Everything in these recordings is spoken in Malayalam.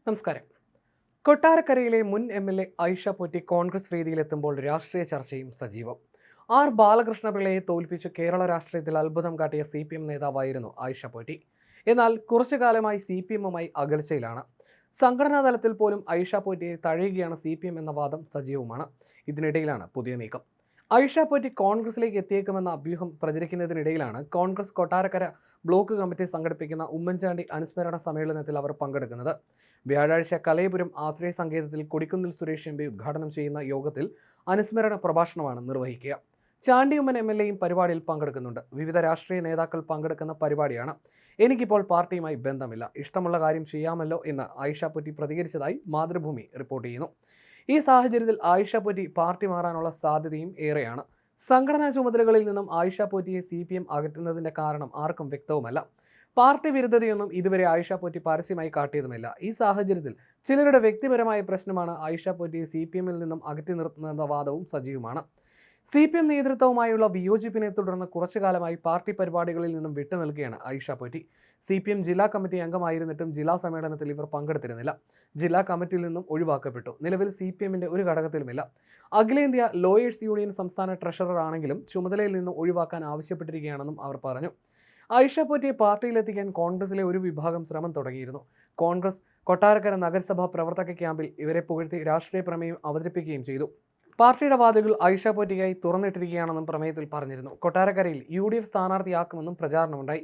നമസ്കാരം. കൊട്ടാരക്കരയിലെ മുൻ എം.എൽ.എ. ആയിഷ പോറ്റി കോൺഗ്രസ് വേദിയിലെത്തുമ്പോൾ രാഷ്ട്രീയ ചർച്ചയും സജീവം. ആർ ബാലകൃഷ്ണപിള്ളയെ തോൽപ്പിച്ച് കേരള രാഷ്ട്രീയത്തിൽ അത്ഭുതം കാട്ടിയ CPM നേതാവായിരുന്നു ആയിഷ പോറ്റി. എന്നാൽ കുറച്ചു കാലമായി CPM-മായി അകൽച്ചയിലാണ്. സംഘടനാ തലത്തിൽ പോലും ആയിഷ പോറ്റിയെ തഴയുകയാണ് CPM എന്ന വാദം സജീവമാണ്. ഇതിനിടയിലാണ് പുതിയ നീക്കം. ആയിഷ പോറ്റി കോൺഗ്രസിലേക്ക് എത്തിയേക്കുമെന്ന അഭ്യൂഹം പ്രചരിക്കുന്നതിനിടയിലാണ് കോൺഗ്രസ് കൊട്ടാരക്കര ബ്ലോക്ക് കമ്മിറ്റി സംഘടിപ്പിക്കുന്ന ഉമ്മൻചാണ്ടി അനുസ്മരണ സമ്മേളനത്തിൽ അവർ പങ്കെടുക്കുന്നത്. വ്യാഴാഴ്ച കലയപുരം ആശ്രയ സങ്കേതത്തിൽ കൊടിക്കുന്നിൽ സുരേഷ് MP ഉദ്ഘാടനം ചെയ്യുന്ന യോഗത്തിൽ അനുസ്മരണ പ്രഭാഷണമാണ് നിർവഹിക്കുക. ചാണ്ടിയുമ്മൻ MLA-യും പരിപാടിയിൽ പങ്കെടുക്കുന്നുണ്ട്. വിവിധ രാഷ്ട്രീയ നേതാക്കൾ പങ്കെടുക്കുന്ന പരിപാടിയാണ്. എനിക്കിപ്പോൾ പാർട്ടിയുമായി ബന്ധമില്ല, ഇഷ്ടമുള്ള കാര്യം ചെയ്യാമല്ലോ എന്ന് ആയിഷ പോറ്റി പ്രതികരിച്ചതായി മാതൃഭൂമി റിപ്പോർട്ട് ചെയ്യുന്നു. ഈ സാഹചര്യത്തിൽ ആയിഷ പോറ്റി പാർട്ടി മാറാനുള്ള സാധ്യതയും ഏറെയാണ്. സംഘടനാ ചുമതലകളിൽ നിന്നും ആയിഷ പോറ്റിയെ CPM അകറ്റുന്നതിന്റെ കാരണം ആർക്കും വ്യക്തവുമല്ല. പാർട്ടി വിരുദ്ധതയൊന്നും ഇതുവരെ ആയിഷ പോറ്റി പരസ്യമായി കാട്ടിയതുമില്ല. ഈ സാഹചര്യത്തിൽ ചിലരുടെ വ്യക്തിപരമായ പ്രശ്നമാണ് ആയിഷ പോറ്റിയെ CPM-ൽ നിന്നും അകറ്റി നിർത്തുന്നതെന്ന വാദവും സജീവമാണ്. CPM നേതൃത്വവുമായുള്ള വിയോജിപ്പിനെ തുടർന്ന് കുറച്ചു കാലമായി പാർട്ടി പരിപാടികളിൽ നിന്നും വിട്ടുനിൽക്കുകയാണ് ആയിഷ പോറ്റി. CPM ജില്ലാ കമ്മിറ്റി അംഗമായിരുന്നിട്ടും ജില്ലാ സമ്മേളനത്തിൽ ഇവർ പങ്കെടുത്തിരുന്നില്ല. ജില്ലാ കമ്മിറ്റിയിൽ നിന്നും ഒഴിവാക്കപ്പെട്ടു. നിലവിൽ CPM-ന്റെ ഒരു ഘടകത്തിലുമില്ല. അഖിലേന്ത്യാ ലോയേഴ്സ് യൂണിയൻ സംസ്ഥാന ട്രഷറർ ആണെങ്കിലും ചുമതലയിൽ നിന്നും ഒഴിവാക്കാൻ ആവശ്യപ്പെട്ടിരിക്കുകയാണെന്നും അവർ പറഞ്ഞു. ആയിഷ പോറ്റിയെ പാർട്ടിയിലെത്തിക്കാൻ കോൺഗ്രസിലെ ഒരു വിഭാഗം ശ്രമം തുടങ്ങിയിരുന്നു. കോൺഗ്രസ് കൊട്ടാരക്കര നഗരസഭാ പ്രവർത്തക ക്യാമ്പിൽ ഇവരെ പുകഴ്ത്തി രാഷ്ട്രീയ പ്രമേയം അവതരിപ്പിക്കുകയും ചെയ്തു. പാർട്ടിയുടെ വാതിലുകൾ ആയിഷ പോറ്റിക്കായി തുറന്നിട്ടിരിക്കുകയാണെന്നും പ്രമേയത്തിൽ പറഞ്ഞിരുന്നു. കൊട്ടാരക്കരയിൽ UDF സ്ഥാനാർത്ഥിയാക്കുമെന്നും പ്രചാരണമുണ്ടായി.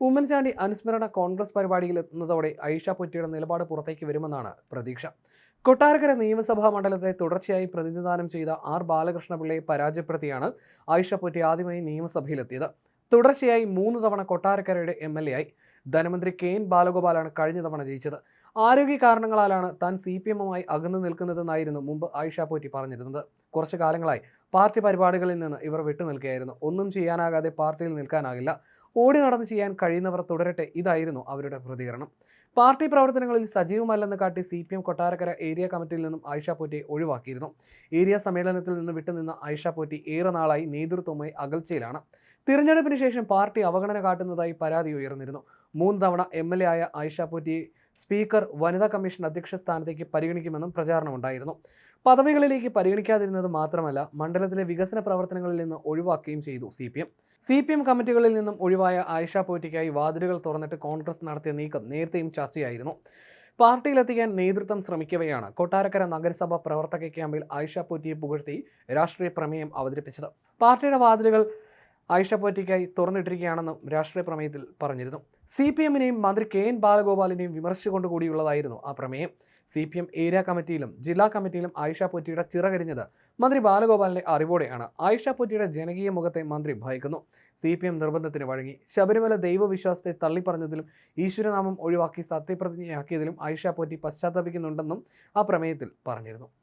ഉമ്മൻചാണ്ടി അനുസ്മരണ കോൺഗ്രസ് പരിപാടിയിൽ എത്തുന്നതോടെ ആയിഷ പോറ്റിയുടെ നിലപാട് പുറത്തേക്ക് വരുമെന്നാണ് പ്രതീക്ഷ. കൊട്ടാരക്കര നിയമസഭാ മണ്ഡലത്തെ തുടർച്ചയായി പ്രതിനിധാനം ചെയ്ത ആർ ബാലകൃഷ്ണപിള്ളയെ പരാജയപ്പെടുത്തിയാണ് ആയിഷ പോറ്റി ആദ്യമായി നിയമസഭയിലെത്തിയത്. തുടർച്ചയായി 3 തവണ കൊട്ടാരക്കരയുടെ MLA ആയി. ധനമന്ത്രി KN ബാലഗോപാലാണ് കഴിഞ്ഞ തവണ ജയിച്ചത്. ആരോഗ്യ കാരണങ്ങളാലാണ് താൻ CPM-മായി അകന്നു നിൽക്കുന്നതെന്നായിരുന്നു മുമ്പ് ആയിഷ പോറ്റി പറഞ്ഞിരുന്നത്. കുറച്ചു കാലങ്ങളായി പാർട്ടി പരിപാടികളിൽ നിന്ന് ഇവർ വിട്ടുനിൽക്കുകയായിരുന്നു. ഒന്നും ചെയ്യാനാകാതെ പാർട്ടിയിൽ നിൽക്കാനാകില്ല, ഓടി നടന്ന് ചെയ്യാൻ കഴിയുന്നവർ തുടരട്ടെ, ഇതായിരുന്നു അവരുടെ പ്രതികരണം. പാർട്ടി പ്രവർത്തനങ്ങളിൽ സജീവമല്ലെന്ന് കാട്ടി CPM കൊട്ടാരക്കര ഏരിയ കമ്മിറ്റിയിൽ നിന്നും ആയിഷ പോറ്റിയെ ഒഴിവാക്കിയിരുന്നു. ഏരിയ സമ്മേളനത്തിൽ നിന്ന് വിട്ടുനിന്ന ആയിഷ പോറ്റി ഏറെ നാളായി നേതൃത്വവുമായി അകൽച്ചയിലാണ്. തിരഞ്ഞെടുപ്പിന് ശേഷം പാർട്ടി അവഗണന കാട്ടുന്നതായി പരാതി ഉയർന്നിരുന്നു. 3 തവണ MLA ആയ ആയിഷ പോറ്റിയെ സ്പീക്കർ വനിതാ കമ്മീഷൻ അധ്യക്ഷ സ്ഥാനത്തേക്ക് പരിഗണിക്കുമെന്നും പ്രചാരണമുണ്ടായിരുന്നു. പദവികളിലേക്ക് പരിഗണിക്കാതിരുന്നത് മാത്രമല്ല, മണ്ഡലത്തിലെ വികസന പ്രവർത്തനങ്ങളിൽ നിന്ന് ഒഴിവാക്കുകയും ചെയ്തു CPM കമ്മിറ്റികളിൽ നിന്നും ഒഴിവായ ആയിഷ പോറ്റിക്കായി വാതിലുകൾ തുറന്നിട്ട് കോൺഗ്രസ് നടത്തിയ നീക്കം നേരത്തെയും ചർച്ചയായിരുന്നു. പാർട്ടിയിലെത്തിക്കാൻ നേതൃത്വം ശ്രമിക്കവെയാണ് കൊട്ടാരക്കര നഗരസഭ പ്രവർത്തക ക്യാമ്പിൽ ആയിഷ പോറ്റിയെ പുകഴ്ത്തി രാഷ്ട്രീയ പ്രമേയം അവതരിപ്പിച്ചത്. പാർട്ടിയുടെ വാതിലുകൾ ആയിഷ പോറ്റിക്കായി തുറന്നിട്ടിരിക്കുകയാണെന്നും രാഷ്ട്രീയ പ്രമേയത്തിൽ പറഞ്ഞിരുന്നു. CPM-നെയും മന്ത്രി KN ബാലഗോപാലിനെയും വിമർശിച്ചുകൊണ്ടുകൂടിയുള്ളതായിരുന്നു ആ പ്രമേയം. CPM ഏരിയ കമ്മിറ്റിയിലും ജില്ലാ കമ്മിറ്റിയിലും ആയിഷ പോറ്റിയുടെ ചിറകരിഞ്ഞത് മന്ത്രി ബാലഗോപാലിന്റെ അറിവോടെയാണ്. ആയിഷ പോറ്റിയുടെ ജനകീയ മുഖത്തെ മന്ത്രി ഭയക്കുന്നു. CPM നിർബന്ധത്തിന് വഴങ്ങി. ശബരിമല ദൈവവിശ്വാസത്തെ തള്ളിപ്പറഞ്ഞതിലും ഈശ്വരനാമം ഒഴിവാക്കി സത്യപ്രതിജ്ഞയാക്കിയതിലും ആയിഷ പോറ്റി പശ്ചാത്തപിക്കുന്നുണ്ടെന്നും ആ പ്രമേയത്തിൽ പറഞ്ഞിരുന്നു.